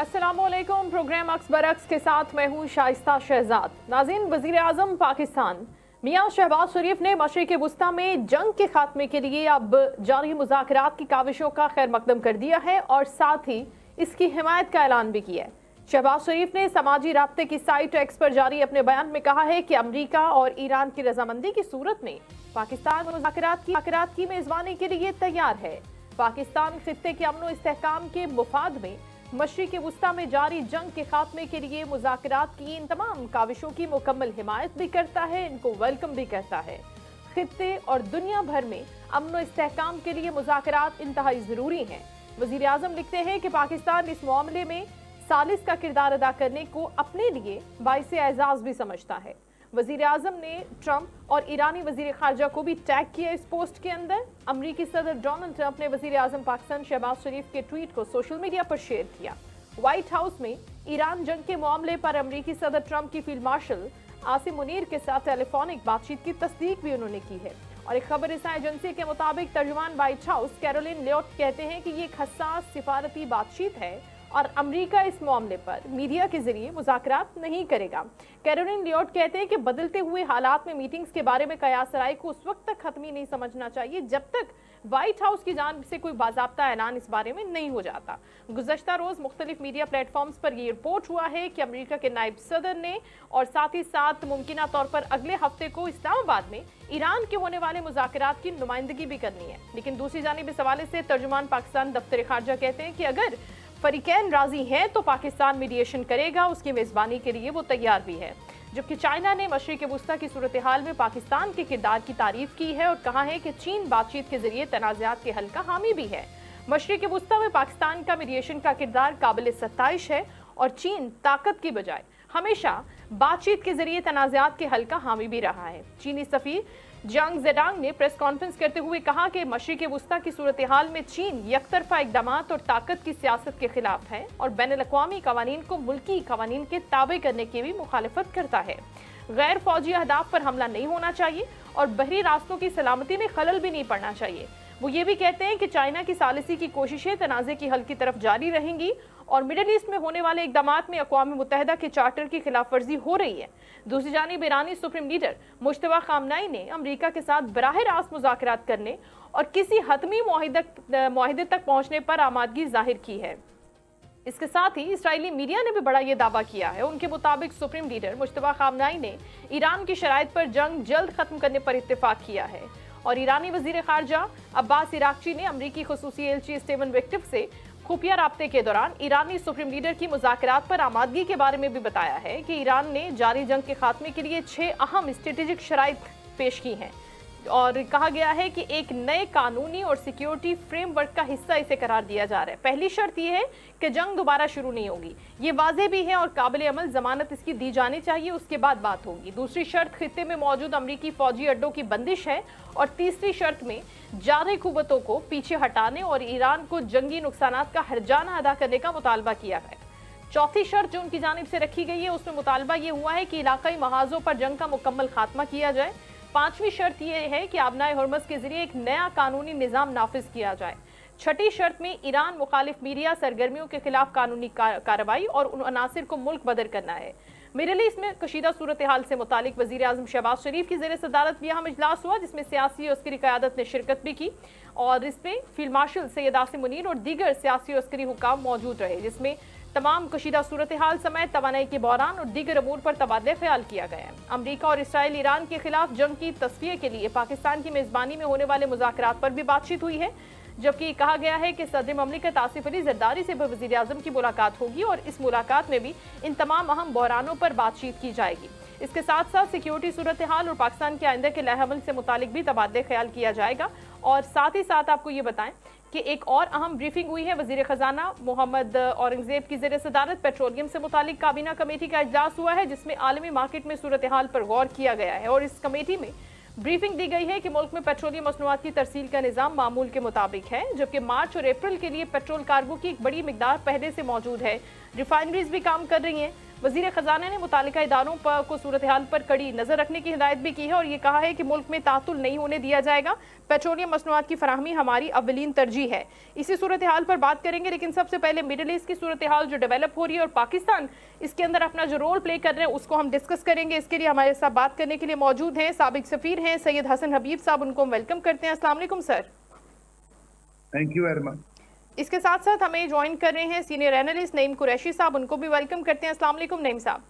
अस्सलामुअलैकुम। प्रोग्राम अक्स बरक्स के साथ मैं हूँ शाइस्ता शहजाद। नाज़रीन, वज़ीर आज़म पाकिस्तान मियां शहबाज शरीफ ने मशरिक़ वुस्ता में जंग के खात्मे के लिए अब जारी मुज़ाकरात की काविशों का खैर मकदम कर दिया है और साथ ही इसकी हिमायत का ऐलान भी किया है। शहबाज शरीफ ने समाजी राब्ते की साइट एक्स पर जारी अपने बयान में कहा है कि अमरीका और ईरान की रजामंदी की सूरत में पाकिस्तान मुज़ाकरात की मेज़बानी के लिए तैयार है। पाकिस्तान खित्ते के अमन व इस्तेहकाम के मुफाद में मशरिक़ वुस्ता में जारी जंग के खात्मे के लिए मुज़ाकरात की इन तमाम काविशों की मुकम्मल हिमायत भी करता है, इनको वेलकम भी करता है। खित्ते और दुनिया भर में अमन व इस्तेहकाम के लिए मुज़ाकरात इंतहाई ज़रूरी हैं। वज़ीर आज़म लिखते हैं कि पाकिस्तान इस मामले में सालिस का किरदार अदा करने को अपने लिए बाइसे एजाज़ भी समझता है। वज़ीर आज़म ने ट्रंप और ईरानी वज़ीर ख़ारजा को भी टैग किया इस पोस्ट के अंदर। अमरीकी सदर डोनाल्ड ट्रंप ने वज़ीर आज़म पाकिस्तान शहबाज शरीफ के ट्वीट को सोशल मीडिया पर शेयर किया। व्हाइट हाउस में ईरान जंग के मामले पर अमरीकी सदर ट्रंप की फील्ड मार्शल आसिम मुनीर के साथ टेलीफोनिक बातचीत की तस्दीक भी उन्होंने की है। और एक खबर रसां एजेंसी के मुताबिक तर्जुमान व्हाइट हाउस कैरोलिन लियोट कहते हैं कि ये एक हसास सिफारती बातचीत है और अमेरिका इस मामले पर मीडिया के जरिए मुज़ाकरात नहीं करेगा। कैरोलिन लियोट कहते हैं कि बदलते हुए हालात में मीटिंग्स के बारे में कयास राय को उस वक्त तक खत्म ही नहीं समझना चाहिए जब तक व्हाइट हाउस की जानिब से कोई बाज़ाब्ता ऐलान इस बारे में नहीं हो जाता। गुज़श्ता रोज मुख्तलिफ मीडिया प्लेटफॉर्म्स पर यह रिपोर्ट हुआ है कि अमेरिका के नायब सदर ने और साथ ही साथ मुमकिना तौर पर अगले हफ्ते को इस्लामाबाद में ईरान के होने वाले मुज़ाकरात की नुमाइंदगी भी करनी है। लेकिन दूसरी जानिब इस हवाले से तर्जुमान पाकिस्तान दफ्तर खारजा कहते हैं कि अगर फरीकैन राजी हैं तो पाकिस्तान मीडिएशन करेगा, उसकी मेज़बानी के लिए वो तैयार भी है। जबकि चाइना ने मशरिक़ वुस्ता की सूरत हाल में पाकिस्तान के किरदार की तारीफ की है और कहा है कि चीन बातचीत के जरिए तनाज़ात के हल का हामी भी है। मशरिक़ वुस्ता में पाकिस्तान का मीडिएशन का किरदार काबिल सत्ताइश है और चीन ताकत की बजाय हमेशा बातचीत के जरिए तनाज़ात के हल का हामी भी रहा है। चीनी सफ़ीर जियांग ज़ेडांग ने प्रेस कॉन्फ्रेंस करते हुए कहा कि मशरिक़ वुस्ता की सूरत हाल में चीन यकतरफा इक़दामात और ताकत की सियासत के खिलाफ है और बैनुल-अक़वामी क़वानीन को मुल्की क़वानीन के ताबे करने की भी मुखालिफत करता है। गैर फौजी अहदाफ पर हमला नहीं होना चाहिए और बहरी रास्तों की सलामती में खलल भी नहीं पड़ना चाहिए। वो ये भी कहते हैं कि चाइना की सालिसी की कोशिशें तनाज़े की हल की तरफ जारी रहेंगी और मिडल ईस्ट में होने वाले इक़दामात में अक़वाम मुत्तहिदा के चार्टर की खिलाफ वर्जी हो रही है। दूसरी जानिब ईरानी सुप्रीम लीडर मुश्तबा खामनाई ने अमेरिका के साथ बराह रास्त मुज़ाकरात करने और किसी हतमी मुआहिदे तक पहुंचने पर आमादगी जाहिर की है। इसके साथ ही इस्राएली मीडिया ने भी बड़ा ये दावा किया है। उनके मुताबिक सुप्रीम लीडर मुश्तबा खामनाई ने ईरान की शराइत पर जंग जल्द खत्म करने पर इत्तेफाक किया है और ईरानी वज़ीर ख़ारजा अब्बास इराक़ची ने अमरीकी ख़ुसूसी एलची स्टीवन विक्टिव से खुफिया राब्ते के दौरान ईरानी सुप्रीम लीडर की मुज़ाकरात पर आमादगी के बारे में भी बताया है कि ईरान ने जारी जंग के खात्मे के लिए 6 अहम स्ट्रेटेजिक शराइत पेश की हैं और कहा गया है कि एक नए कानूनी और सिक्योरिटी फ्रेमवर्क का हिस्सा इसे करार दिया जा रहा है। पहली शर्त यह है कि जंग दोबारा शुरू नहीं होगी, ये वाज़ेह भी है और काबिल अमल जमानत इसकी दी जानी चाहिए, उसके बाद बात होगी। दूसरी शर्त खित्ते में मौजूद अमरीकी फौजी अड्डों की बंदिश है और तीसरी शर्त में जारी कुव्वतों को पीछे हटाने और ईरान को जंगी नुकसानात का हर्जाना अदा करने का मुतालबा किया है। चौथी शर्त जो उनकी जानिब से रखी गई है उसमें मुतालबा ये हुआ है कि इलाकाई महाजों पर जंग का मुकम्मल खात्मा किया जाए। पांचवी शर्त यह है कि आबनाए हुर्मस के जरिए एक नया कानूनी निज़ाम नाफिज किया जाए। छठी शर्त में ईरान मुखालिफ मीडिया सरगर्मियों के खिलाफ कानूनी कार्रवाई और उन अनासिर को मुल्क बदर करना है। मिडल ईस्ट में कशीदा सूरत हाल से मुतालिक वज़ीर आज़म शहबाज शरीफ की ज़ेर सदारत भी अहम इजलास हुआ जिसमें सियासी और अस्करी क़यादत ने शिरकत भी की और इसमें फील्ड मार्शल सैयद आसिम मुनीर और दीगर सियासी और अस्करी हुकाम मौजूद रहे, जिसमें तमाम कशीदा सूरत हाल समेत तवानाई के बहरान और दीगर अमूर पर तबादले ख्याल किया गया है। अमरीका और इसराइल ईरान के खिलाफ जंग की तस्फिये के लिए पाकिस्तान की मेज़बानी में होने वाले मुज़ाकरात पर भी बातचीत हुई है, जबकि कहा गया है कि सदर ममलिकत आसिफ अली जरदारी से भी वज़ीर आज़म की मुलाकात होगी और इस मुलाकात में भी इन तमाम अहम बहरानों पर बातचीत की जाएगी। इसके साथ साथ सिक्योरिटी सूरत हाल और पाकिस्तान के आइंदा के लहमल से मुतालिक भी तबादले ख्याल किया जाएगा। और साथ ही साथ आपको ये बताएं कि एक और अहम ब्रीफिंग हुई है। वज़ीर ख़जाना मोहम्मद औरंगज़ेब की ज़ेर सदारत पेट्रोलियम से मुतालिक काबीना कमेटी का इजलास हुआ है जिसमें आलमी मार्केट में सूरत हाल पर गौर किया गया है और इस कमेटी में ब्रीफिंग दी गई है कि मुल्क में पेट्रोलियम मसनूआत की तरसील का निज़ाम मामूल के मुताबिक है, जबकि मार्च और अप्रैल के लिए पेट्रोल कार्गो की एक बड़ी मिकदार पहले से मौजूद है। रिफाइनरीज भी काम कर रही हैं। वजीर खजाना ने मुतालिका इदारों पर को सूरत हाल पर कड़ी नजर रखने की हिदायत भी की है और ये कहा है कि मुल्क में तातुल नहीं होने दिया जाएगा। पेट्रोलियम मसनूआत की फराहमी हमारी अव्वलीन तरजीह है। इसी सूरत हाल पर बात करेंगे, लेकिन सबसे पहले मिडिल ईस्ट की सूरत हाल जो डेवलप हो रही है और पाकिस्तान इसके अंदर अपना जो रोल प्ले कर रहे हैं उसको हम डिस्कस करेंगे। इसके लिए हमारे साथ बात करने के लिए मौजूद हैं साबिक सफीर हैं सैयद हसन हबीब साहब, उनको हम वेलकम करते हैं। अस्सलाम वालेकुम sir. Thank you very much. इसके साथ साथ हमें ज्वाइन कर रहे हैं सीनियर एनालिस्ट नईम कुरैशी साहब, उनको भी वेलकम करते हैं। अस्सलाम वालेकुम नईम साहब।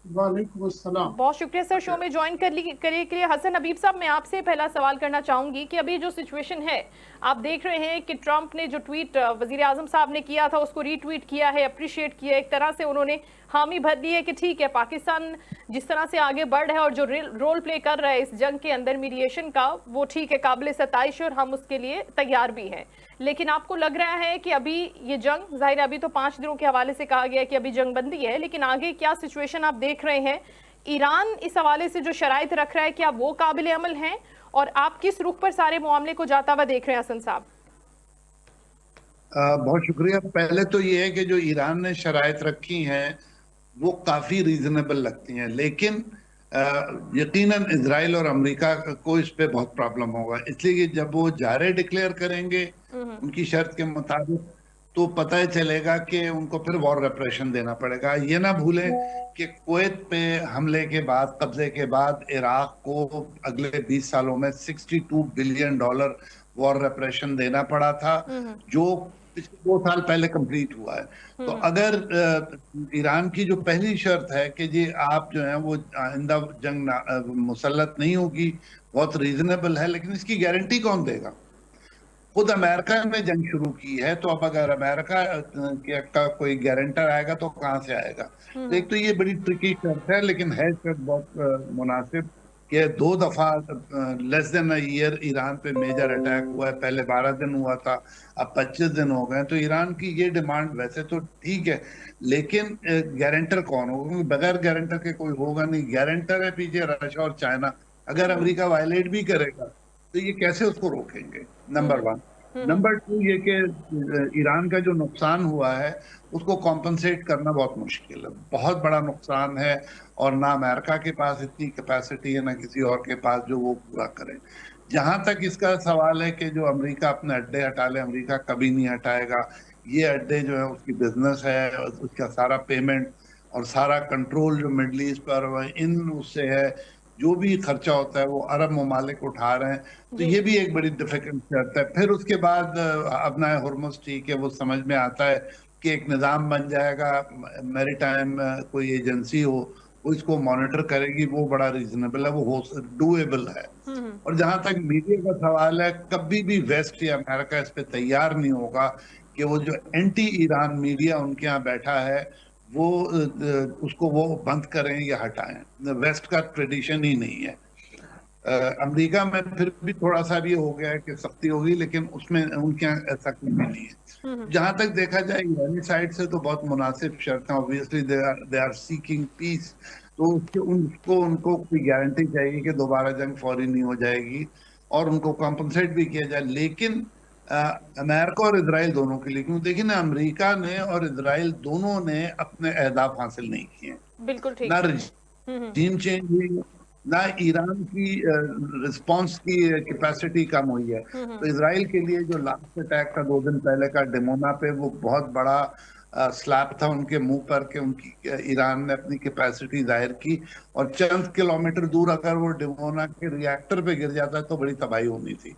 वालेकुम अस्सलाम। बहुत शुक्रिया सर शो में ज्वाइन करने के लिए। हसन हबीब साहब, मैं आपसे पहला सवाल करना चाहूंगी कि अभी जो सिचुएशन है, आप देख रहे हैं कि ट्रंप ने जो ट्वीट वजीर आजम साहब ने किया था उसको रीट्वीट किया है, अप्रिशिएट किया, एक तरह से उन्होंने हामी भर दी है कि ठीक है पाकिस्तान जिस तरह से आगे बढ़ रहा है और जो रोल प्ले कर रहा है इस जंग के अंदर मीडिएशन का, वो ठीक है, काबिल सताइश और हम उसके लिए तैयार भी हैं। लेकिन आपको लग रहा है कि अभी ये जंग, जाहिर अभी तो 5 दिनों के हवाले से कहा गया है कि अभी जंग बंदी है, लेकिन आगे क्या सिचुएशन आप देख रहे हैं? ईरान इस हवाले से जो शराइत रख रहा है, क्या वो काबिल अमल हैं? और आप किस रुख पर सारे मामले को जाता हुआ देख रहे हैं हसन साहब? बहुत शुक्रिया। पहले तो ये है कि जो ईरान ने शराइत रखी हैं वो काफी रीजनेबल लगती हैं, लेकिन यकीनन इजराइल और अमेरिका को इस पे बहुत प्रॉब्लम होगा, इसलिए कि जब वो जारे डिक्लेयर करेंगे उनकी शर्त के मुताबिक तो पता ही चलेगा कि उनको फिर वॉर रेपरेशन देना पड़ेगा। ये ना भूलें कि कुवैत पे हमले के बाद, कब्जे के बाद इराक को अगले 20 सालों में $62 बिलियन वॉर रेपरेशन देना पड़ा था, जो पिछले 2 साल पहले कंप्लीट हुआ है। तो अगर ईरान की जो पहली शर्त है कि जी आप जो है वो आइंदा जंग मुसल्लत नहीं होगी, बहुत रीजनेबल है, लेकिन इसकी गारंटी कौन देगा? खुद अमेरिका ने जंग शुरू की है, तो अब अगर अमेरिका का कोई गारंटर आएगा तो कहां से आएगा? तो एक तो ये बड़ी ट्रिकी शर्त है, लेकिन है शर्त बहुत मुनासिब कि 2 दफा less than a year Iran पे मेजर अटैक हुआ है। पहले 12 दिन हुआ था, अब 25 दिन हो गए। तो ईरान की ये डिमांड वैसे तो ठीक है, लेकिन गारंटर कौन होगा? क्योंकि बगैर गारंटर के कोई होगा नहीं। गारंटर है पीछे रशिया और चाइना। अगर अमेरिका वायलेट भी करेगा तो ये कैसे उसको रोकेंगे? नंबर 1। नंबर 2 ये कि ईरान का जो नुकसान हुआ है उसको कॉम्पनसेट करना बहुत मुश्किल है, बहुत बड़ा नुकसान है, और ना अमेरिका के पास इतनी कैपेसिटी है ना किसी और के पास जो वो पूरा करे। जहां तक इसका सवाल है कि जो अमेरिका अपने अड्डे हटा ले, अमेरिका कभी नहीं हटाएगा। ये अड्डे जो है उसकी बिजनेस है, उसका सारा पेमेंट और सारा कंट्रोल जो मिडल ईस्ट पर इन उससे है, जो भी खर्चा होता है वो अरब ममालिक उठा रहे हैं। तो ये भी एक बड़ी डिफिकल्ट शर्त है। फिर उसके बाद अपना हुर्मुज़, ठीक है, वो समझ में आता है कि एक निज़ाम बन जाएगा, मैरीटाइम कोई एजेंसी हो वो इसको मॉनिटर करेगी, वो बड़ा रीजनेबल है, वो डूएबल है। और जहां तक मीडिया का सवाल है, कभी भी वेस्ट या अमेरिका इस पे तैयार नहीं होगा कि वो जो एंटी ईरान मीडिया उनके यहाँ बैठा है वो उसको वो बंद करें या हटाएं। वेस्ट का ट्रेडिशन ही नहीं है। अमेरिका में फिर भी थोड़ा सा भी हो गया है कि सख्ती होगी, लेकिन उसमें उनके यहाँ ऐसा कुछ भी नहीं है। जहां तक देखा जाए ईरानी साइड से तो बहुत मुनासिब शर्त है। Obviously they are seeking peace, तो उनको कोई गारंटी चाहिए कि दोबारा जंग फौरी नहीं हो जाएगी और उनको कॉम्पनसेट भी किया जाए। लेकिन अमेरिका और इजराइल दोनों के लिए, क्योंकि देखिए ना, अमेरिका ने और इजराइल दोनों ने अपने अहदाफ हासिल नहीं किए। बिल्कुल ठीक। ना रजीम चेंज हुई, ना ईरान की रिस्पांस की कैपेसिटी कम हुई है। तो इजराइल के लिए जो लास्ट अटैक था 2 दिन पहले का डिमोना पे, वो बहुत बड़ा स्लैप था उनके मुंह पर कि उनकी ईरान ने अपनी कैपेसिटी जाहिर की, और चंद किलोमीटर दूर अगर वो डिमोना के रिएक्टर पे गिर जाता तो बड़ी तबाही होनी थी।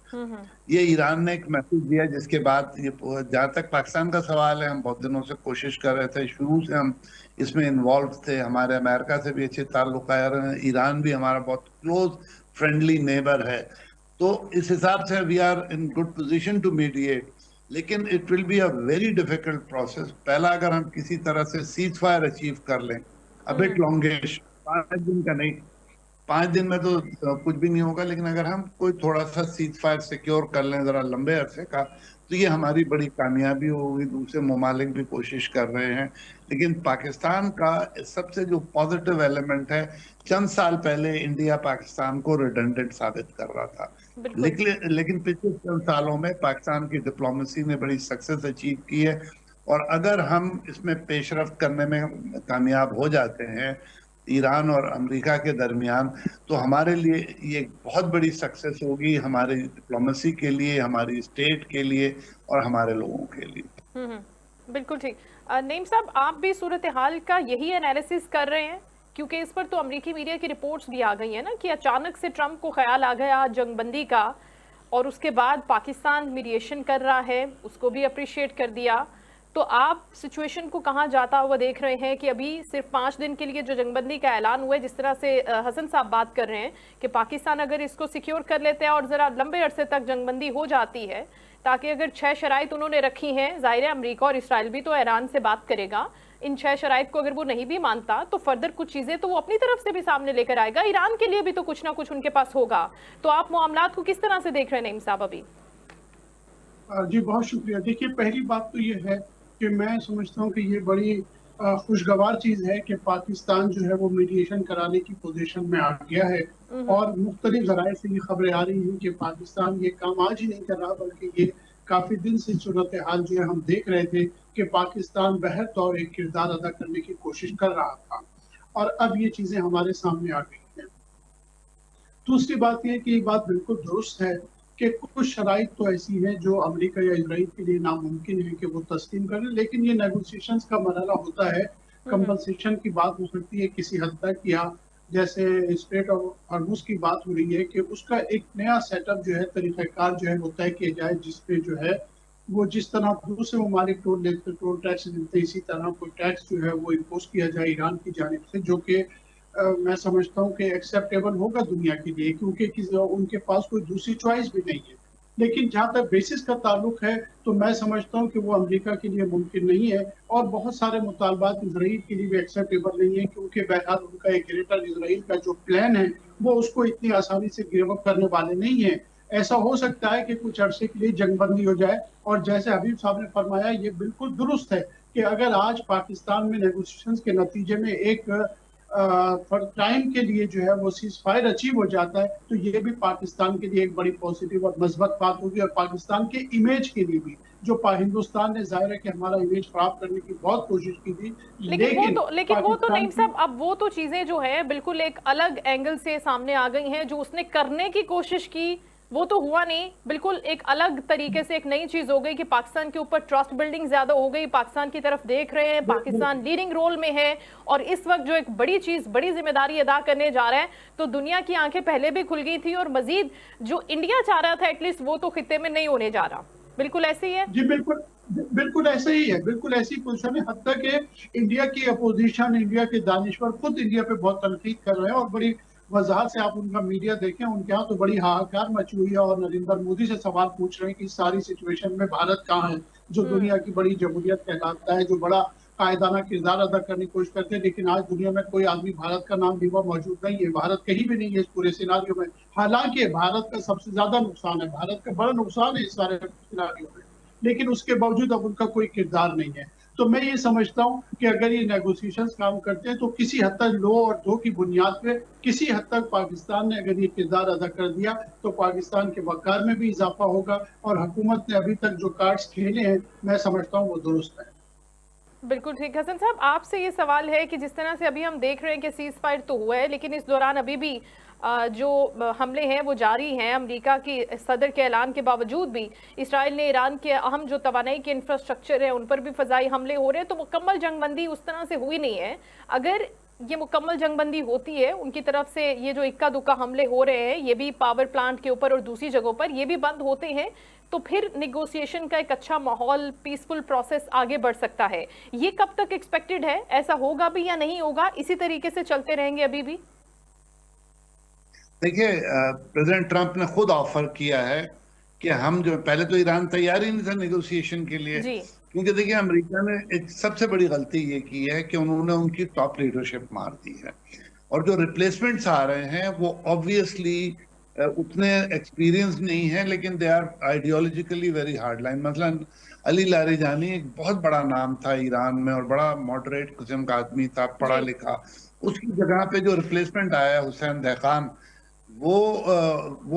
ये ईरान ने एक मैसेज दिया, जिसके बाद ये, जहां तक पाकिस्तान का सवाल है, हम बहुत दिनों से कोशिश कर रहे थे, शुरू से हम इसमें इन्वॉल्व थे, हमारे अमेरिका से भी अच्छे ताल्लुक आ रहे हैं, ईरान भी हमारा बहुत क्लोज फ्रेंडली नेबर है। तो इस हिसाब से we are in good position to mediate, लेकिन it will be a very difficult process. पहला, अगर हम किसी तरह से सीज फायर अचीव कर लें, अ बिट लॉन्गिश, 5 दिन का नहीं, 5 दिन में तो कुछ भी नहीं होगा, लेकिन अगर हम कोई थोड़ा सा सीज फायर सिक्योर कर लें जरा लंबे अरसे का, तो ये हमारी बड़ी कामयाबी होगी। दूसरे ममालिक भी कोशिश कर रहे हैं, लेकिन पाकिस्तान का सबसे जो पॉजिटिव एलिमेंट है, चंद साल पहले इंडिया पाकिस्तान को रिडंडेंट साबित कर रहा था, लेकिन पिछले चंद सालों में पाकिस्तान की डिप्लोमेसी ने बड़ी सक्सेस अचीव की है, और अगर हम इसमें पेशरफ्त करने में कामयाब हो जाते हैं ईरान और अमेरिका के दरमियान, तो हमारे लिए ये एक बहुत बड़ी सक्सेस होगी, हमारी डिप्लोमेसी के लिए, हमारी स्टेट के लिए और हमारे लोगों के लिए। बिल्कुल ठीक। नईम साहब, आप भी सूरत हाल का यही एनालिसिस कर रहे हैं? क्योंकि इस पर तो अमेरिकी मीडिया की रिपोर्ट्स भी आ गई है ना कि अचानक से ट्रंप को ख्याल आ गया जंगबंदी का, और उसके बाद पाकिस्तान मीडिएशन कर रहा है, उसको भी अप्रिशिएट कर दिया। तो आप सिचुएशन को कहाँ जाता हुआ देख रहे हैं कि अभी सिर्फ 5 दिन के लिए जो जंगबंदी का ऐलान हुआ है, जिस तरह से हसन साहब बात कर रहे हैं कि पाकिस्तान अगर इसको सिक्योर कर लेते हैं और ज़रा लंबे अरसे तक जंगबंदी हो जाती है, ताकि अगर 6 शराइत उन्होंने रखी हैं, जाहिर है अमेरिका और इसराइल भी तो ईरान से बात करेगा, इन 6 शराइत को अगर वो नहीं भी मानता तो फर्दर कुछ चीज़ें तो वो अपनी तरफ से भी सामने लेकर आएगा, ईरान के लिए भी तो कुछ ना कुछ उनके पास होगा। तो आप मामलात को किस तरह से देख रहे हैं नईम साहब अभी? जी बहुत शुक्रिया। देखिए, पहली बात तो ये है कि मैं समझता हूँ कि ये बड़ी खुशगवार चीज़ है कि पाकिस्तान जो है वो मीडिएशन कराने की पोजीशन में आ गया है। और मुख्तलिफ ज़राए से ये खबरें आ रही हैं कि पाकिस्तान ये काम आज ही नहीं कर रहा, बल्कि ये काफ़ी दिन से सूरत हाल जो है हम देख रहे थे कि पाकिस्तान बहर तौर एक किरदार अदा करने की कोशिश कर रहा था, और अब ये चीज़ें हमारे सामने आ गई हैं। दूसरी बात यह कि ये बात बिल्कुल दुरुस्त है कि कुछ शराइत तो ऐसी हैं जो अमेरिका या इजराइल के लिए नामुमकिन है कि वो तस्लीम करें, लेकिन ये नेगोशिएशंस का मरहला होता है। कंपनसेशन की बात हो सकती है किसी हद तक, या जैसे स्ट्रेट ऑफ हॉर्मुज़ की बात हो रही है कि उसका एक नया सेटअप जो है, तरीक़ाकार जो है वो तय किया जाए, जिसपे जो है वो जिस तरह दूसरे ममालिक टोल लेते, टोल टैक्स देते, इसी तरह कोई टैक्स जो है वो इम्पोज किया जाए ईरान की जानिब से, जो कि मैं समझता हूँ कि एक्सेप्टेबल होगा दुनिया के लिए, क्योंकि उनके पास कोई दूसरी चॉइस भी नहीं है। लेकिन जहाँ तक बेसिस का ताल्लुक है, तो मैं समझता हूँ कि वो अमेरिका के लिए मुमकिन नहीं है, और बहुत सारे मुतालबात इसराइल के लिए भी एक्सेप्टेबल नहीं है, क्योंकि बहरहाल उनका एक ग्रेटर इसराइल का जो प्लान है वो उसको इतनी आसानी से गिव अप करने वाले नहीं है। ऐसा हो सकता है कि कुछ अरसे के लिए जंगबंदी हो जाए, और जैसे हबीब साहब ने फरमाया, ये बिल्कुल दुरुस्त है कि अगर आज पाकिस्तान में नेगोशिएशंस के नतीजे में एक टाइम के लिए जो है वो सीज फायर अचीव हो जाता है, तो ये भी पाकिस्तान के लिए एक बड़ी पॉजिटिव और मस्बत बात होगी, और पाकिस्तान के इमेज के लिए भी, जो हिंदुस्तान ने जाहिर है कि हमारा इमेज खराब करने की बहुत कोशिश की थी। लेकिन वो तो नईम साहब, अब वो तो चीजें जो है बिल्कुल एक अलग एंगल से सामने आ गई हैं। जो उसने करने की कोशिश की वो तो हुआ नहीं, बिल्कुल एक अलग तरीके से एक नई चीज हो गई कि पाकिस्तान के ऊपर ट्रस्ट बिल्डिंग ज्यादा हो गई, पाकिस्तान की तरफ देख रहे हैं, पाकिस्तान लीडिंग रोल में है, और इस वक्त जो एक बड़ी चीज, बड़ी जिम्मेदारी अदा करने जा रहा है, तो दुनिया की आंखें पहले भी खुल गई थी, और मजीद जो इंडिया चाह रहा था एटलीस्ट वो तो खित्ते में नहीं होने जा रहा। बिल्कुल ऐसे ही है जी, बिल्कुल ऐसे ही है, बिल्कुल ऐसी पोजीशन है। हद तक इंडिया की अपोजिशन, इंडिया के दानिश्वर खुद इंडिया पे बहुत तनकीद कर रहे हैं, और बड़ी वजाहत से आप उनका मीडिया देखें, उनके यहाँ तो बड़ी हाहाकार मची हुई है, और नरेंद्र मोदी से सवाल पूछ रहे हैं कि इस सारी सिचुएशन में भारत कहाँ है, जो दुनिया की बड़ी जमहूरियत कहलाता है, जो बड़ा कायदाना किरदार अदा करने की कोशिश करते हैं। लेकिन आज दुनिया में कोई आदमी भारत का नाम लिवा मौजूद नहीं है, भारत कहीं भी नहीं है इस पूरे सिनारियो में। हालांकि भारत का सबसे ज्यादा नुकसान है, भारत का बड़ा नुकसान है इस सारे सिनारियो में, लेकिन उसके बावजूद अब उनका कोई किरदार नहीं है। तो मैं ये समझता हूँ कि अगर ये नेगोशिएशंस काम करते हैं, तो किसी हद तक लो और दो की बुनियाद पे किसी हद तक पाकिस्तान ने अगर ये किरदार अदा कर दिया, तो पाकिस्तान के वक़ार में भी इजाफा होगा, और हुकूमत ने अभी तक जो कार्ड्स खेले हैं, मैं समझता हूँ वो दुरुस्त है। बिल्कुल ठीक। हसन साहब, आपसे ये सवाल है कि जिस तरह से अभी हम देख रहे हैं कि सीज फायर तो हुआ है, लेकिन इस दौरान अभी भी जो हमले हैं वो जारी हैं। अमेरिका की सदर के ऐलान के बावजूद भी इसराइल ने ईरान के अहम जो तवानाई के इंफ्रास्ट्रक्चर है उन पर भी फ़ज़ाई हमले हो रहे हैं। तो मुकम्मल जंगबंदी उस तरह से हुई नहीं है। अगर ये मुकम्मल जंगबंदी होती है, उनकी तरफ से ये जो इक्का दुक्का हमले हो रहे हैं, ये भी पावर प्लांट के ऊपर और दूसरी जगहों पर, ये भी बंद होते हैं, तो फिर निगोशिएशन का एक अच्छा माहौल, पीसफुल प्रोसेस आगे बढ़ सकता है। ये कब तक एक्सपेक्टेड है? ऐसा होगा भी या नहीं होगा? इसी तरीके से चलते रहेंगे अभी भी? देखिए, प्रेसिडेंट ट्रंप ने खुद ऑफर किया है कि हम जो, पहले तो ईरान तैयार ही नहीं था नेगोशिएशन के लिए, क्योंकि देखिए अमेरिका ने एक सबसे बड़ी गलती ये की है कि उन्होंने उनकी टॉप लीडरशिप मार दी है, और जो रिप्लेसमेंट्स आ रहे हैं वो ऑब्वियसली उतने एक्सपीरियंस नहीं है, लेकिन they are ideologically very hard line. मसलन अली लारिजानी एक बहुत बड़ा नाम था ईरान में, और बड़ा मॉडरेट किस्म का आदमी था, पढ़ा लिखा। उसकी जगह पे जो रिप्लेसमेंट आया हुसैन दहकान, वो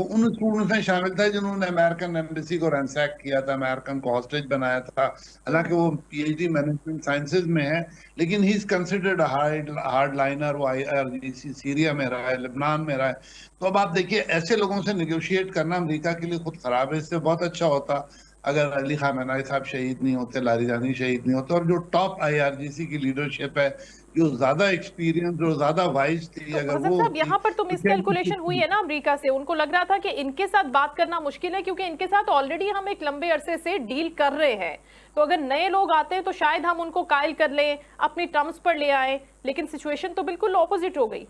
उन स्टूडेंट्स में शामिल था जिन्होंने अमेरिकन एम्बेसी को रैंसैक किया था, अमेरिकन को हॉस्टेज बनाया था। हालांकि वो पीएचडी मैनेजमेंट साइंसेज में है, लेकिन he is considered hard liner. वो आईआरजीसी सीरिया में रहा है, लेबनान में रहा है। तो अब आप देखिए, ऐसे लोगों से निगोशिएट करना अमेरिका के लिए खुद खराब है। इससे बहुत अच्छा होता अगर अली खामेनी साहब शहीद नहीं होते, लारिजानी शहीद नहीं होते, और जो टॉप आईआरजीसी की लीडरशिप है, जो ज्यादा एक्सपीरियंस, जो ज्यादा वाइज थी, तो अगर हसन वो साहब, होती यहाँ पर तो तो क्या मिसकैलकुलेशन हुई है ना अमेरिका से। उनको लग रहा था कि इनके साथ बात करना मुश्किल है, क्योंकि इनके साथ ऑलरेडी हम एक लंबे अरसे से डील कर रहे हैं। तो अगर नए लोग आते हैं तो शायद हम उनको कायल कर लें, अपनी टर्म्स पर ले आए। लेकिन सिचुएशन तो बिल्कुल ऑपोजिट हो गई।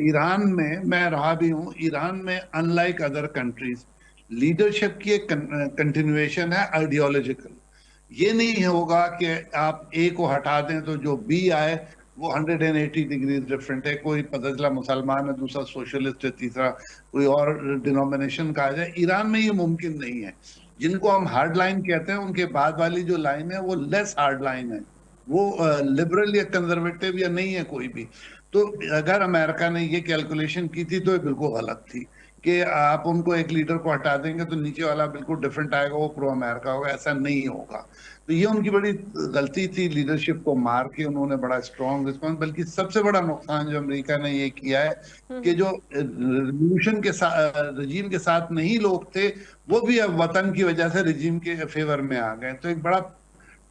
ईरान में मैं रहा भी हूँ। ईरान में अनलाइक अदर कंट्रीज, लीडरशिप की एक कंटिन्यूएशन है आइडियोलॉजिकल। ये नहीं होगा कि आप ए को हटा दें तो जो बी आए वो 180 डिग्री डिफरेंट है। कोई पता चला मुसलमान है, दूसरा सोशलिस्ट है, तीसरा कोई और डिनोमिनेशन का आ जाए। ईरान में ये मुमकिन नहीं है। जिनको हम हार्ड लाइन कहते हैं, उनके बाद वाली जो लाइन है वो लेस हार्ड लाइन है। वो लिबरल या कंजर्वेटिव या नहीं है कोई भी। तो अगर अमेरिका ने ये कैलकुलेशन की थी तो ये बिल्कुल गलत थी कि आप उनको एक लीडर को हटा देंगे तो नीचे वाला बिल्कुल डिफरेंट आएगा, वो प्रो अमेरिका होगा। ऐसा नहीं होगा। तो ये उनकी बड़ी गलती थी। लीडरशिप को मार के उन्होंने बड़ा स्ट्रॉन्ग रिस्पॉन्स, बल्कि सबसे बड़ा नुकसान जो अमेरिका ने ये किया है कि जो रिवॉल्यूशन के साथ, रजीम के साथ नहीं लोग थे, वो भी अब वतन की वजह से रजीम के फेवर में आ गए। तो एक बड़ा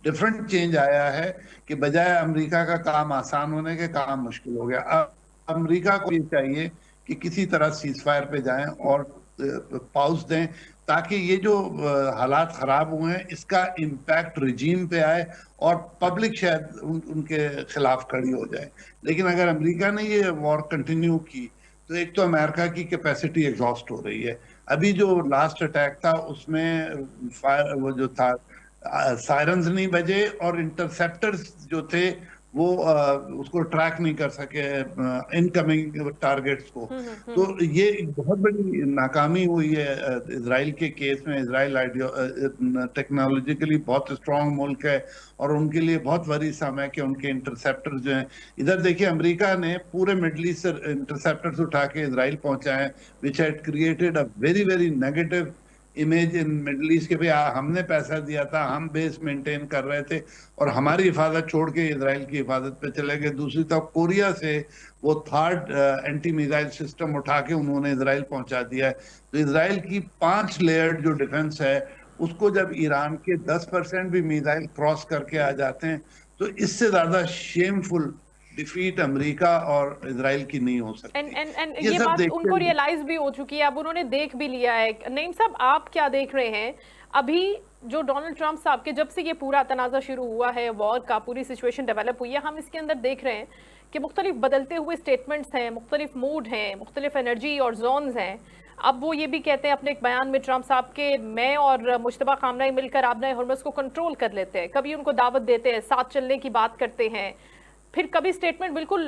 डिफरेंट चेंज आया है कि बजाय अमेरिका का काम आसान होने के, काम मुश्किल हो गया। अब अमेरिका को ये चाहिए कि किसी तरह सीज फायर पे जाएं और पाउस दें, ताकि ये जो हालात खराब हुए हैं इसका इम्पैक्ट रजीम पे आए और पब्लिक शायद उनके खिलाफ खड़ी हो जाए। लेकिन अगर अमेरिका ने ये वॉर कंटिन्यू की तो एक तो अमेरिका की कैपेसिटी एग्जॉस्ट हो रही है। अभी जो लास्ट अटैक था उसमें फायर वो जो था, सायरन्स नहीं बजे और इंटरसेप्टर्स जो थे वो उसको ट्रैक नहीं कर सके, इनकमिंग टारगेट्स को। तो ये एक बहुत बड़ी नाकामी हुई है इसराइल के केस में। इसराइल टेक्नोलॉजिकली बहुत स्ट्रांग मुल्क है और उनके लिए बहुत वरीसम है कि उनके इंटरसेप्टर जो हैं, इधर देखिए अमेरिका ने पूरे मिडल ईस्ट से इंटरसेप्टर्स उठा के इसराइल पहुंचाए, which had created a very very negative image in middle east के भाई हमने पैसा दिया था, हम बेस मेंटेन कर रहे थे और हमारी हिफाजत छोड़ के इसराइल की हिफाजत पे चले गए। दूसरी तरफ कोरिया से वो थर्ड एंटी मिसाइल सिस्टम उठा के उन्होंने इसराइल पहुंचा दिया है। तो इसराइल की 5 लेयर्ड जो डिफेंस है उसको जब ईरान के 10% भी मिसाइल क्रॉस करके आ जाते हैं तो इससे ज्यादा शेमफुल डिफीट अमेरिका और इसराइल की नहीं हो सकती। एंड ये बात उनको रियलाइज भी हो चुकी है, अब उन्होंने देख भी लिया है। नईम साहब, आप क्या देख रहे हैं अभी जो डोनाल्ड ट्रंप साहब के जब से ये पूरा तनाज़ा शुरू हुआ है, वॉर का पूरी सिचुएशन डेवलप हुई है, हम इसके अंदर देख रहे हैं कि मुख्तलिफ बदलते हुए स्टेटमेंट्स हैं, मुख्तलिफ मूड हैं, मुख्तलिफ एनर्जी और जोन्स हैं। अब वो ये भी कहते हैं अपने एक बयान में ट्रंप साहब के, मैं और मुश्तबा खामनेई मिलकर आबना हरमुज़ को कंट्रोल कर लेते हैं। कभी उनको दावत देते हैं, साथ चलने की बात करते हैं, फिर कभी स्टेटमेंट बिल्कुल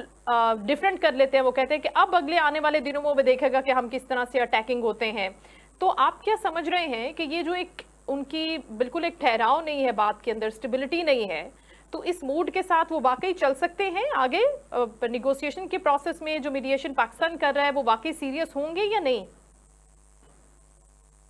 डिफरेंट कर लेते हैं। वो कहते हैं कि अब अगले आने वाले दिनों में वो देखेगा कि हम किस तरह से अटैकिंग होते हैं। तो आप क्या समझ रहे हैं कि ये जो एक उनकी बिल्कुल एक ठहराव नहीं है, बात के अंदर स्टेबिलिटी नहीं है, तो इस मूड के साथ वो वाकई चल सकते हैं आगे निगोशिएशन के प्रोसेस में? जो मीडिएशन पाकिस्तान कर रहा है वो वाकई सीरियस होंगे या नहीं?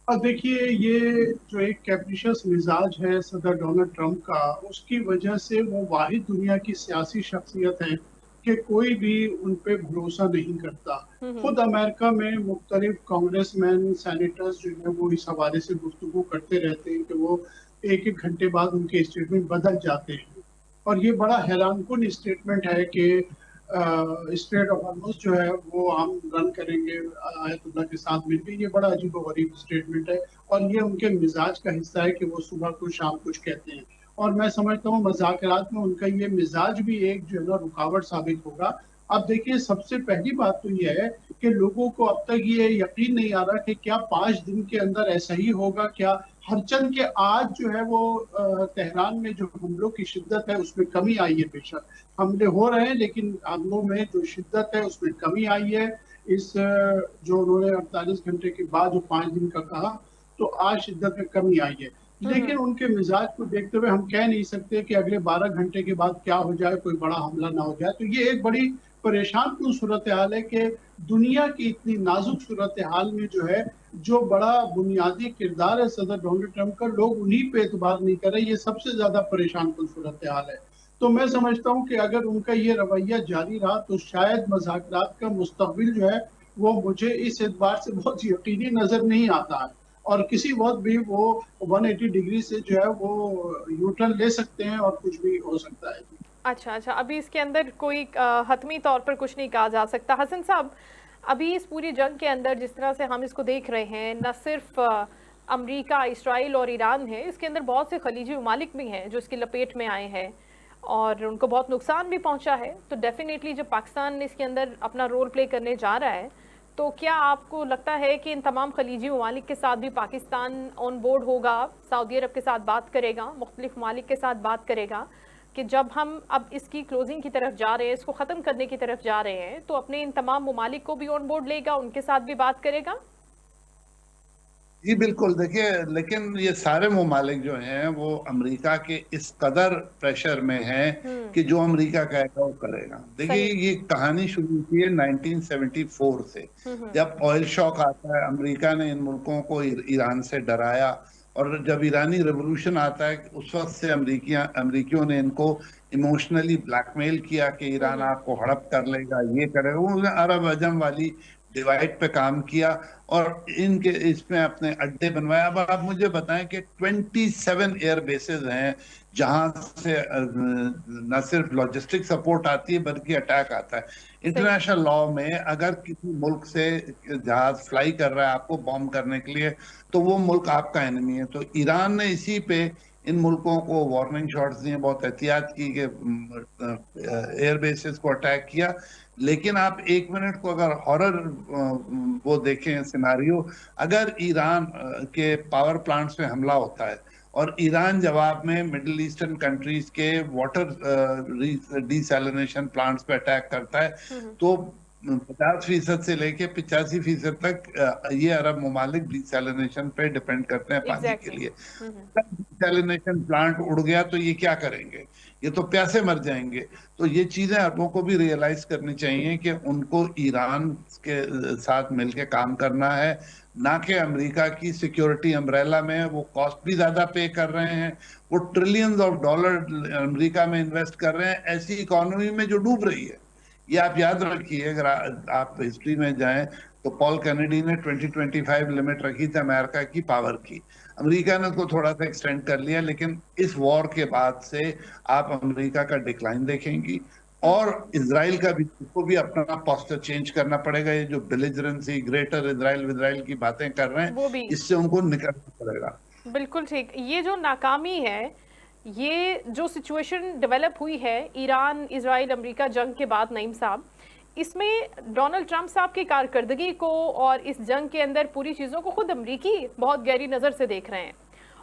और देखिए, ये जो एक कैप्रिशियस मिजाज है सदर डोनाल्ड ट्रंप का, उसकी वजह से वो वाहिद दुनिया की सियासी शख्सियत है कि कोई भी उन पे भरोसा नहीं करता। खुद अमेरिका में मुख्तलिफ कांग्रेसमैन, सेनेटर्स जो है वो इस हवाले से गुफ्तगू करते रहते हैं कि वो एक एक घंटे बाद उनके स्टेटमेंट बदल जाते हैं। और ये बड़ा हैरानकुन स्टेटमेंट है कि स्ट्रेट ऑफ हॉर्मुज़ जो है वो हम रन करेंगे आयतुल्लाह के साथ मिलकर। ये बड़ा अजीब और गरीब स्टेटमेंट है और ये उनके मिजाज का हिस्सा है कि वो सुबह कुछ शाम कुछ कहते हैं। और मैं समझता हूँ मज़ाकरात में उनका ये मिजाज भी एक जो है ना रुकावट साबित होगा। अब देखिए, सबसे पहली बात तो ये है कि लोगों को अब तक ये यकीन नहीं आ रहा कि क्या 5 दिन के अंदर ऐसा ही होगा। क्या हरचंद के आज जो है वो तेहरान में जो हमलों की शिद्दत है उसमें कमी आई है। बेशक हमले हो रहे हैं लेकिन हमलों में जो शिद्दत है उसमें कमी आई है। इस जो उन्होंने 48 घंटे के बाद जो 5 दिन का कहा, तो आज शिद्दत में कमी आई है। लेकिन उनके मिजाज को देखते हुए हम कह नहीं सकते कि अगले 12 घंटे के बाद क्या हो जाए, कोई बड़ा हमला ना हो जाए। तो ये एक बड़ी परेशान कुन सूरत हाल है कि दुनिया की इतनी नाजुक सूरत हाल में जो है, जो बड़ा बुनियादी किरदार है सदर डोनाल्ड ट्रंप का, लोग उन्हीं पे एतबार नहीं कर रहे। ये सबसे ज्यादा परेशान कुन सूरत हाल है। तो मैं समझता हूँ कि अगर उनका ये रवैया जारी रहा तो शायद मुज़ाकरात का मुस्तकबिल जो है वो मुझे इस एतबार से बहुत यकीनी नजर नहीं आता है, और किसी वक्त भी वो 180 डिग्री से जो है वो यू टर्न ले सकते हैं और कुछ भी हो सकता है। अच्छा, अभी इसके अंदर कोई हतमी तौर पर कुछ नहीं कहा जा सकता। हसन साहब, अभी इस पूरी जंग के अंदर जिस तरह से हम इसको देख रहे हैं, न सिर्फ अमेरिका, इसराइल और ईरान है, इसके अंदर बहुत से खलीजी ममालिक भी हैं जो इसकी लपेट में आए हैं और उनको बहुत नुकसान भी पहुंचा है। तो डेफिनेटली जब पाकिस्तान इसके अंदर अपना रोल प्ले करने जा रहा है, तो क्या आपको लगता है कि इन तमाम खलीजी ममालिक के साथ भी पाकिस्तान ऑन बोर्ड होगा, सऊदी अरब के साथ बात करेगा, मुख्तलिफ ममालिक के साथ बात करेगा कि जब हम अब इसकी क्लोजिंग की तरफ जा रहे हैं, इसको ख़त्म करने की तरफ जा रहे हैं, तो अपने इन तमाम ममालिक को भी ऑन बोर्ड लेगा, उनके साथ भी बात करेगा? जी बिल्कुल, देखिए, लेकिन ये सारे ममालिक जो हैं वो अमेरिका के इस कदर प्रेशर में हैं कि जो अमेरिका कहेगा वो करेगा। देखिए, ये कहानी शुरू हुई है 1974 से, जब ऑयल शॉक आता है। अमेरिका ने इन मुल्कों को ईरान से डराया, और जब ईरानी रेवोल्यूशन आता है उस वक्त से अमेरिकियों ने इनको इमोशनली ब्लैकमेल किया कि ईरान आपको हड़प कर लेगा, ये करेगा। उन्होंने अरब अजम वाली डिवाइड पे काम किया और इनके इसमें अपने अड्डे बनवाया। अब आप मुझे बताएं कि 27 एयर बेसेस हैं जहां से न सिर्फ लॉजिस्टिक सपोर्ट आती है बल्कि अटैक आता है। इंटरनेशनल लॉ में अगर किसी मुल्क से जहाज फ्लाई कर रहा है आपको बॉम्ब करने के लिए, तो वो मुल्क आपका एनिमी है। तो ईरान ने इसी पे इन मुल्कों को वार्निंग शॉट्स दिए, बहुत एहतियात की कि एयर बेसेस को अटैक किया। लेकिन आप एक मिनट को अगर हॉरर वो देखें सिनारियो, अगर ईरान के पावर प्लांट्स पे हमला होता है और ईरान जवाब में मिडिल ईस्टर्न कंट्रीज के वाटर डिसैलिनेशन प्लांट्स पे अटैक करता है, तो 50% से लेके 85% तक ये अरब ममालिक डिसैलिनेशन पे डिपेंड करते हैं पानी के लिए। डिसैलिनेशन प्लांट उड़ गया तो ये क्या करेंगे? ये तो प्यासे मर जाएंगे। तो ये चीजें अरबों को भी रियलाइज करनी चाहिए कि उनको ईरान के साथ मिलकर काम करना है, ना कि अमेरिका की सिक्योरिटी अम्ब्रेला में। वो कॉस्ट भी ज्यादा पे कर रहे हैं, वो ट्रिलियंस ऑफ डॉलर अमेरिका में इन्वेस्ट कर रहे हैं ऐसी इकोनॉमी में जो डूब रही है। ये आप याद रखिए, अगर आप हिस्ट्री में जाएं तो पॉल कैनेडी ने 2025 लिमिट रखी थी अमेरिका की पावर की। अमेरिका ने उसको थोड़ा सा एक्सटेंड कर लिया, लेकिन इस वॉर के बाद से आप अमेरिका का डिक्लाइन देखेंगी और इजराइल का भी, उसको भी अपना पोस्टर चेंज करना पड़ेगा। ये जो बिलिजरेंसी, ग्रेटर इजराइल की बातें कर रहे हैं, इससे उनको निकलना पड़ेगा। बिल्कुल ठीक। ये जो नाकामी है, ये जो सिचुएशन डेवलप हुई है ईरान इजराइल अमेरिका जंग के बाद, नईम साहब, इसमें डोनाल्ड ट्रंप साहब की कारकर्दगी को और इस जंग के अंदर पूरी चीज़ों को खुद अमरीकी बहुत गहरी नज़र से देख रहे हैं,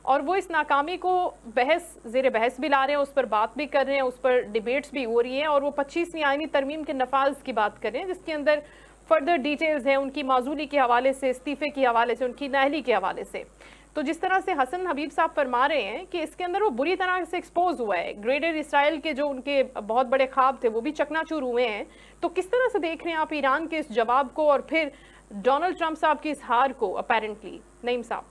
और वो इस नाकामी को ज़ेर बहस भी ला रहे हैं, उस पर बात भी कर रहे हैं, उस पर डिबेट्स भी हो रही हैं, और वो 25वीं आईनी तरमीम के नफाज की बात कर रहे हैं जिसके अंदर फर्दर डिटेल्स हैं उनकी माजूली के हवाले से, इस्तीफे के हवाले से, उनकी नाअहली के हवाले से। तो जिस तरह से हसन हबीब साहब फरमा रहे हैं कि इसके अंदर वो बुरी तरह से एक्सपोज हुआ है, ग्रेटर इसराइल के जो उनके बहुत बड़े ख्वाब थे वो भी चकनाचूर हुए हैं। तो किस तरह से देख रहे हैं आप ईरान के इस जवाब को और फिर डोनाल्ड ट्रंप साहब की इस हार को अपेरेंटली? नईम साहब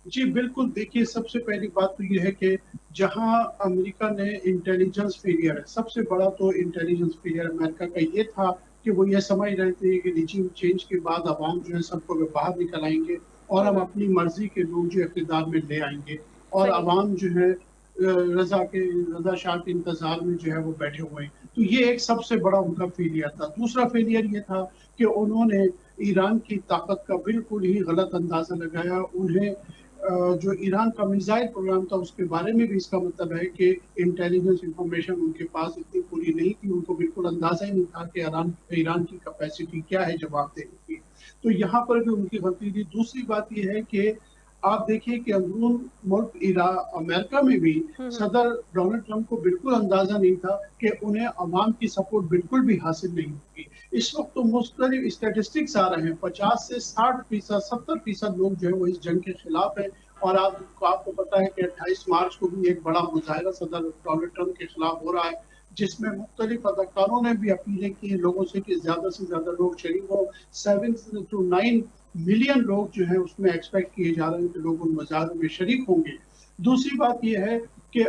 जी बिल्कुल, देखिए, सबसे पहली बात तो ये है कि जहां अमेरिका ने इंटेलिजेंस फेलियर है, सबसे बड़ा तो इंटेलिजेंस फेलियर अमेरिका का ये था कि वो ये समझ रहे थे कि रिजीम चेंज के बाद अवाम जो है सबको बाहर निकल आएंगे और हम अपनी मर्जी के लोग जो इक़्तिदार में ले आएंगे, और अवाम जो है रजा शाह के इंतजार में जो है वो बैठे हुए हैं। तो ये एक सबसे बड़ा उनका फेलियर था। दूसरा फेलियर ये था कि उन्होंने ईरान की ताकत का बिल्कुल ही गलत अंदाजा लगाया। उन्हें जो ईरान का मिसाइल प्रोग्राम था उसके बारे में भी इसका मतलब है कि इंटेलिजेंस इंफॉर्मेशन उनके पास इतनी पूरी नहीं थी, उनको बिल्कुल अंदाजा ही नहीं था कि ईरान की कैपेसिटी क्या है जवाब देने की। तो यहाँ पर भी उनकी गलती थी। दूसरी बात यह है कि आप देखिए कि अंदरून मुल्क अमेरिका में भी सदर डोनाल्ड ट्रंप को बिल्कुल अंदाजा नहीं था कि उन्हें अवाम की सपोर्ट बिल्कुल भी हासिल नहीं होगी। इस वक्त तो मुख्तलिफ स्टेटिस्टिक्स आ रहे हैं, 50 से 60%, 70% लोग जो है वो इस जंग के खिलाफ है। और आपको पता है कि 28 मार्च को भी एक बड़ा मुजाहिरा सदर डोनाल्ड ट्रंप के खिलाफ हो रहा है, जिसमें मुख्तलिफ अदाकारों ने भी अपीलें की लोगों से कि ज्यादा से ज्यादा लोग शरीक हो। 7 to 9 मिलियन लोग जो है उसमें एक्सपेक्ट किए जा रहे हैं कि लोग उन मजारों में शरीक होंगे। दूसरी बात यह है कि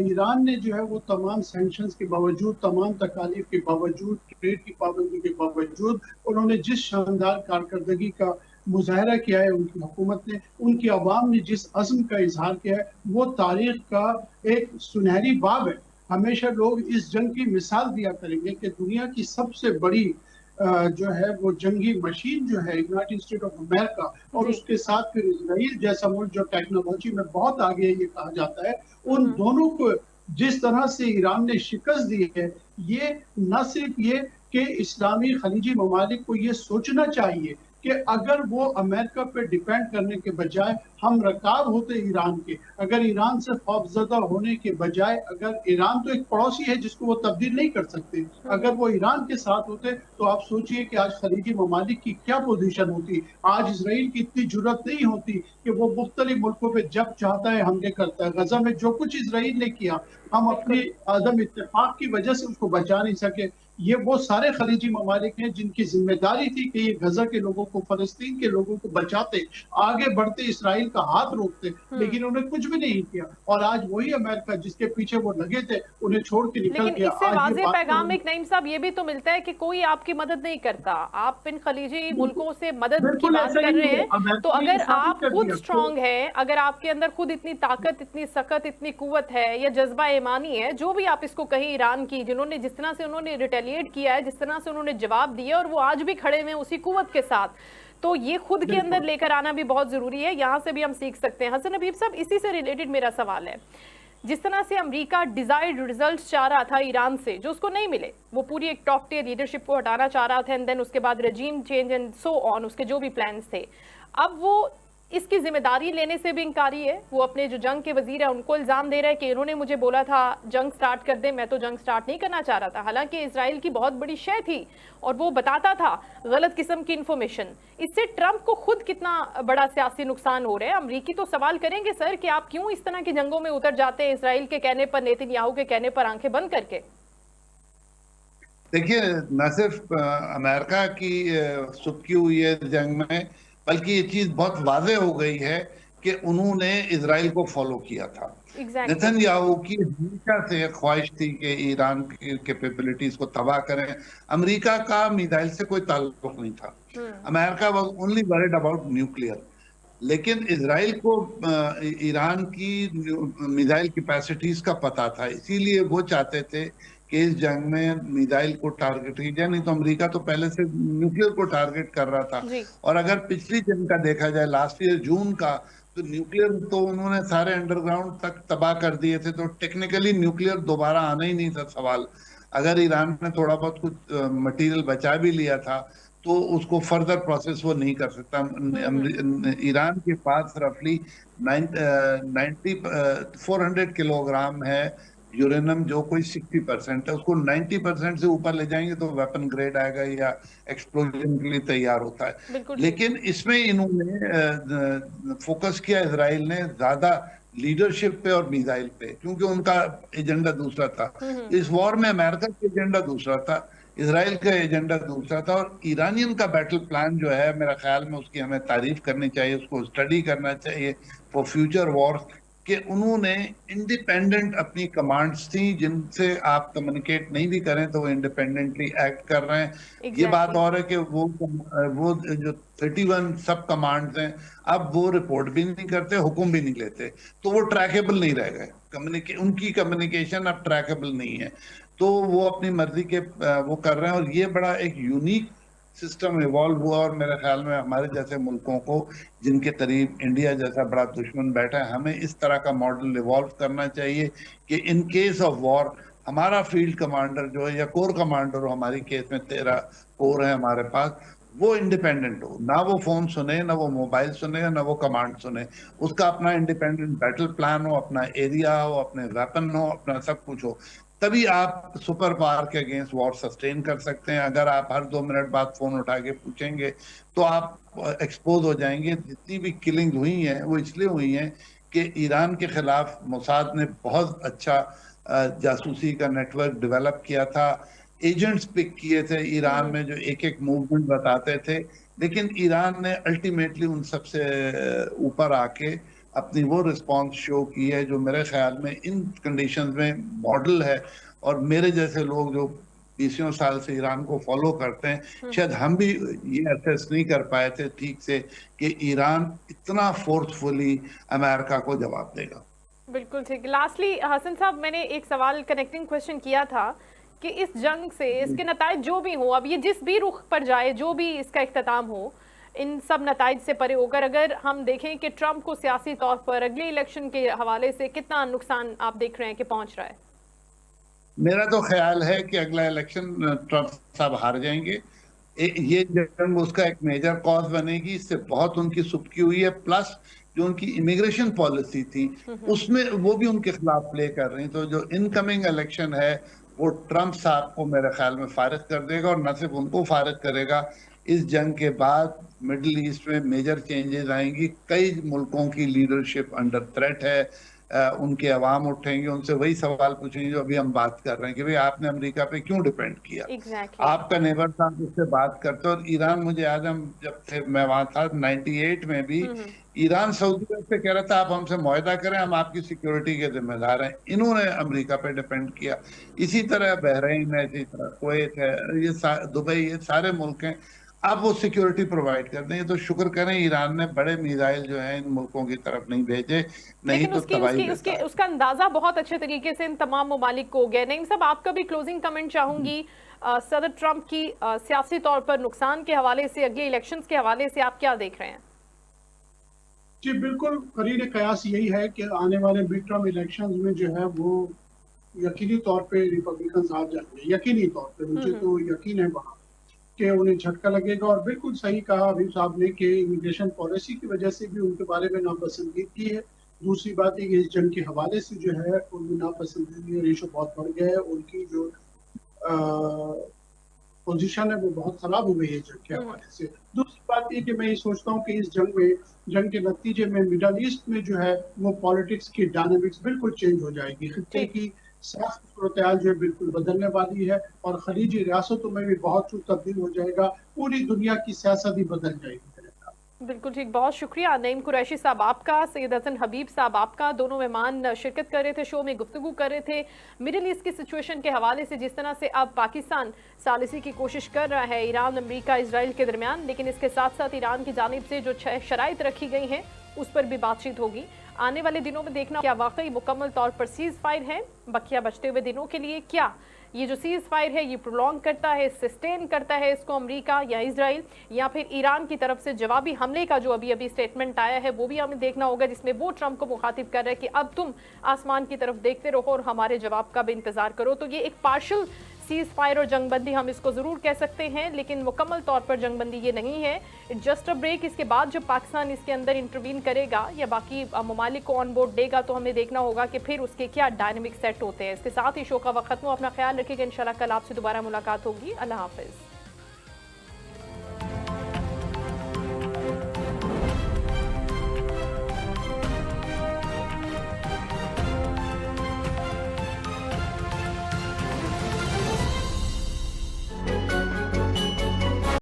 ईरान ने जो है वो तमाम सैंक्शंस के बावजूद, तमाम तकालीफ के बावजूद, ट्रेड की पाबंदी के बावजूद, उन्होंने जिस शानदार कारकर्दगी का मुजाहरा किया है उनकी हुकूमत ने, उनकी आवाम ने जिस अज़्म का इजहार किया है, वो तारीख का एक सुनहरी बाब है। हमेशा लोग इस जंग की मिसाल दिया करेंगे कि दुनिया की सबसे बड़ी जो है वो जंगी मशीन जो है यूनाइटेड स्टेट ऑफ अमेरिका, और उसके साथ फिर इसराइल जैसा मुल्क जो टेक्नोलॉजी में बहुत आगे है ये कहा जाता है, उन दोनों को जिस तरह से ईरान ने शिकस्त दी है, ये न सिर्फ ये कि इस्लामी खलीजी ममालिक को ये सोचना चाहिए कि अगर वो अमेरिका पे डिपेंड करने के बजाय हम रकाब होते ईरान के, अगर ईरान से खौफजदा होने के बजाय, अगर ईरान तो एक पड़ोसी है जिसको वो तब्दील नहीं कर सकते, अगर वो ईरान के साथ होते तो आप सोचिए कि आज खलीजी ममालिक की क्या पोजीशन होती। आज इसराइल की इतनी जुर्रत नहीं होती कि वो मुख्तलिफ मुल्कों पे जब चाहता है हमले करता है। गजा में जो कुछ इसराइल ने किया, हम अपनी आदम इत्तेफाक की वजह से उसको बचा नहीं सके। ये वो सारे खलीजी ममालिक हैं जिनकी जिम्मेदारी थी कि ये गजा के लोगों को, फलस्तीन के लोगों को बचाते, आगे बढ़ते, इसराइल का हाथ रोकते, लेकिन उन्हें कुछ भी नहीं किया। और आज वही अमेरिका जिसके पीछे वो लगे थे उन्हें छोड़ के निकल गया। इससे वाज़ेह पैगाम एक नईम साहब ये भी तो मिलता है कि कोई आपकी मदद नहीं करता। आप इन खलीजी मुल्कों से मदद की बात कर रहे हैं, तो अगर आप खुद स्ट्रांग है, अगर आपके अंदर खुद इतनी ताकत, इतनी सख्त, इतनी कुव्वत है या जज्बा ईमानी है, जो भी आप इसको कहें, ईरान की जिन्होंने जिस तरह से उन्होंने रिटेलिएट किया है, जिस तरह से उन्होंने जवाब दिया और वो आज भी खड़े हुए उसी कुव्वत के साथ, तो ये खुद के अंदर लेकर आना भी बहुत जरूरी है। यहाँ से भी हम सीख सकते हैं। हसन हबीब साहब, इसी से रिलेटेड मेरा सवाल है, जिस तरह से अमेरिका डिजायर्ड रिजल्ट्स चाह रहा था ईरान से, जो उसको नहीं मिले, वो पूरी एक टॉप टियर लीडरशिप को हटाना चाह रहा था, एंड देन उसके बाद रजीम चेंज एंड सो ऑन, उसके जो भी प्लान्स थे, अब वो इसकी जिम्मेदारी लेने से भी इंकारी है। वो अपने जो जंग के वजीर है उनको इल्जाम दे रहा है कि इन्होंने मुझे बोला था जंग स्टार्ट कर दे, मैं तो जंग स्टार्ट नहीं करना चाह रहा था, हालांकि इसराइल की बहुत बड़ी शय थी और वो बताता था गलत किस्म की इंफॉर्मेशन। इससे ट्रंप को खुद कितना बड़ा सियासी नुकसान हो रहा है। अमरीकी तो सवाल करेंगे सर कि आप क्यों इस तरह की जंगों में उतर जाते हैं, इसराइल के कहने पर, नेतन्याहू के कहने पर आंखें बंद करके। देखिए, न सिर्फ अमेरिका की चुपकी हुई है जंग में, बल्कि ये चीज बहुत वाज़ेह हो गई है कि उन्होंने इजराइल को फॉलो किया था। नेतन्याहू की हमेशा से ख्वाहिश थी कि ईरान की कैपेबिलिटीज को तबाह करें। अमेरिका का मिसाइल से कोई ताल्लुक नहीं था। America was only worried about nuclear. लेकिन इजराइल को ईरान की मिसाइल कैपेसिटीज का पता था, इसीलिए वो चाहते थे कि इस जंग में मिसाइल को टारगेट किया। नहीं तो अमेरिका तो पहले से न्यूक्लियर को टारगेट कर रहा था। और अगर पिछली जंग का देखा जाए, लास्ट ईयर जून का, तो न्यूक्लियर तो उन्होंने सारे अंडरग्राउंड तक तबाह कर दिए थे, तो टेक्निकली न्यूक्लियर दोबारा आना ही नहीं था सवाल। अगर ईरान ने थोड़ा बहुत कुछ मटेरियल बचा भी लिया था तो उसको फर्दर प्रोसेस वो नहीं कर सकता। ईरान के पास रफली 400 किलोग्राम है यूरेनियम, जो कोई 60% है। उसको 90% से ऊपर ले जाएंगे तो वेपन ग्रेड आएगा या एक्सप्लोजन के लिए तैयार होता है। लेकिन इसमें इन्होंने फोकस किया, इसराइल ने, ज्यादा लीडरशिप पे और मिसाइल पे, क्योंकि उनका एजेंडा दूसरा था। इस वॉर में अमेरिका का एजेंडा दूसरा था, इसराइल का एजेंडा दूसरा था। और ईरानियन का बैटल प्लान जो है, मेरा ख्याल में उसकी हमें तारीफ करनी चाहिए, उसको स्टडी करना चाहिए फॉर फ्यूचर वॉर, कि उन्होंने इंडिपेंडेंट अपनी कमांड्स थी, जिनसे आप कम्युनिकेट नहीं भी करें तो वो इंडिपेंडेंटली एक्ट कर रहे हैं। ये बात और है कि वो जो 31 सब कमांड्स हैं, अब वो रिपोर्ट भी नहीं करते, हुक्म भी नहीं लेते, तो वो ट्रैकेबल नहीं रह गए। उनकी कम्युनिकेशन अब ट्रैकेबल नहीं है, तो वो अपनी मर्जी के वो कर रहे हैं। और ये बड़ा एक यूनिक सिस्टम इवॉल्व हुआ, और मेरे ख्याल में हमारे जैसे मुल्कों को, जिनके करीब इंडिया जैसा बड़ा दुश्मन बैठा है, हमें इस तरह का मॉडल इवॉल्व करना चाहिए कि इन केस ऑफ वॉर हमारा फील्ड कमांडर जो है, या कोर कमांडर हो, हमारी केस में 13 कोर है हमारे पास, वो इंडिपेंडेंट हो, ना वो फोन सुने, ना वो मोबाइल सुने, ना वो कमांड सुने। उसका अपना इंडिपेंडेंट बैटल प्लान हो, अपना एरिया हो, अपने वेपन हो, अपना सब कुछ हो। तभी आप सुपर पावर के अगेंस्ट वॉर सस्टेन कर सकते हैं। अगर आप हर 2 मिनट बाद फोन उठा के पूछेंगे तो आप एक्सपोज हो जाएंगे। जितनी भी किलिंग हुई हैं वो इसलिए हुई हैं कि ईरान के खिलाफ मोसाद ने बहुत अच्छा जासूसी का नेटवर्क डेवलप किया था, एजेंट्स पिक किए थे ईरान में जो एक एक मूवमेंट बताते थे, लेकिन ईरान ने अल्टीमेटली उन सबसे ऊपर आके अपनी वो रिस्पांस शो की है जो मेरे ख्याल में इन कंडीशंस में मॉडल है। और मेरे जैसे लोग जो 20 साल से ईरान को फॉलो करते हैं, शायद हम भी ये असेस नहीं कर पाए थे ठीक से कि ईरान इतना फोर्सफुली अमेरिका को जवाब देगा। बिल्कुल ठीक। लास्टली हसन साहब, मैंने एक सवाल कनेक्टिंग क्वेश्चन किया था कि इस जंग से इसके नतायज जो भी हो, अब ये जिस भी रुख पर जाए, जो भी इसका इख्तिताम हो, इन सब नतायज से परे होकर अगर हम देखें कि ट्रंप को सियासी तौर पर अगले इलेक्शन के हवाले से कितना नुकसान आप देख रहे हैं कि पहुंच रहा है? मेरा तो ख्याल है कि अगला इलेक्शन ट्रंप साहब हार जाएंगे। ये जंग उसका एक मेजर कॉज बनेगी, इससे बहुत उनकी सुबकी हुई है। प्लस जो उनकी इमिग्रेशन पॉलिसी थी उसमें वो भी उनके खिलाफ प्ले कर रही, तो जो इनकमिंग इलेक्शन है वो ट्रंप साहब को मेरे ख्याल में फारिग कर देगा। और न सिर्फ उनको फारिग करेगा, इस जंग के बाद मिडिल ईस्ट में मेजर चेंजेस आएंगी। कई मुल्कों की लीडरशिप अंडर थ्रेट है, उनके अवाम उठेंगे, उनसे वही सवाल पूछेंगे जो अभी हम बात कर रहे हैं कि भाई आपने अमेरिका पे क्यों डिपेंड किया। exactly. आपका नेबर था, उससे बात करते। और ईरान, मुझे याद है जब थे मैं वहां था 98 में भी ईरान सऊदी अरब से कह रहा था आप हमसे मुआहदा करें, हम आपकी सिक्योरिटी के जिम्मेदार हैं। इन्होंने अमेरिका पे डिपेंड किया। इसी तरह बहरीन है, इसी तरह कुवैत है, ये दुबई, ये सारे मुल्क हैं, अब वो सिक्योरिटी प्रोवाइड करते हैं। तो शुक्र करें ईरान ने बड़े मिसाइल जो हैं इन मुल्कों की तरफ नहीं भेजे, नहीं लेकिन तो तबाही उसका अंदाजा बहुत अच्छे तरीके से इन तमाम ममालिक को हो गया। नईम साहब, आपका भी क्लोजिंग कमेंट चाहूंगी सदर ट्रंप की सियासी तौर पर नुकसान के हवाले से, अगले इलेक्शंस के हवाले से आप क्या देख रहे हैं? जी बिल्कुल, करीब कयास यही है कि आने वाले मिड टर्म इलेक्शंस में जो है वो यकीनी तौर पे रिपब्लिकन हार जाएंगे। यकीनी तौर पे मुझे तो यकीन है वहाँ कि उन्हें झटका लगेगा। और बिल्कुल सही कहा अभी साहब ने कि इमिग्रेशन पॉलिसी की वजह से भी उनके बारे में नापसंदीदगी है। दूसरी बात है कि इस जंग के हवाले से जो है उनकी नापसंदीदगी रेशो बहुत बढ़ गया है। उनकी जो पोजीशन है वो बहुत खराब हो गई है जंग के हवाले से। दूसरी बात ये कि मैं ये सोचता हूँ कि इस जंग के नतीजे में मिडल ईस्ट में जो है वो पॉलिटिक्स की डायनामिक्स बिल्कुल चेंज हो जाएगी। खित्ते की सियासी सूरत-ए-हाल जो है बिल्कुल बदलने वाली है और खलीजी रियासतों में भी बहुत कुछ तब्दील हो जाएगा। पूरी दुनिया की सियासत ही बदल जाएगी। बिल्कुल ठीक, बहुत शुक्रिया नईम कुरैशी साहब आपका, सैयद हसन हबीब साहब आपका। दोनों मेहमान शिरकत कर रहे थे, शो में गुफ्तगू कर रहे थे मिडिल ईस्ट की सिचुएशन के हवाले से, जिस तरह से अब पाकिस्तान सालिसी की कोशिश कर रहा है ईरान, अमेरिका, इजराइल के दरमियान। लेकिन इसके साथ साथ ईरान की जानिब से जो 6 शराइत रखी गई हैं उस पर भी बातचीत होगी। आने वाले दिनों में देखना क्या वाकई मुकम्मल तौर पर सीज फायर है। बकिया बचते हुए दिनों के लिए क्या ये जो सीज फायर है ये प्रोलॉन्ग करता है, सस्टेन करता है इसको अमेरिका या इजराइल, या फिर ईरान की तरफ से जवाबी हमले का जो अभी अभी स्टेटमेंट आया है वो भी हमें देखना होगा, जिसमें वो ट्रंप को मुखातिब कर रहा है कि अब तुम आसमान की तरफ देखते रहो और हमारे जवाब का भी इंतजार करो। तो ये एक पार्शल सीज फायर और जंगबंदी हम इसको ज़रूर कह सकते हैं, लेकिन मुकम्मल तौर पर जंगबंदी ये नहीं है। It's just a break. इसके बाद जब पाकिस्तान इसके अंदर इंटरवीन करेगा या बाकी ममालिक को ऑन बोर्ड देगा तो हमें देखना होगा कि फिर उसके क्या डायनेमिक सेट होते हैं। इसके साथ ही शो का वक्त खत्म हो। अपना ख्याल रखिएगा। इंशाल्लाह कल आपसे दोबारा मुलाकात होगी। अल्लाह हाफिज़।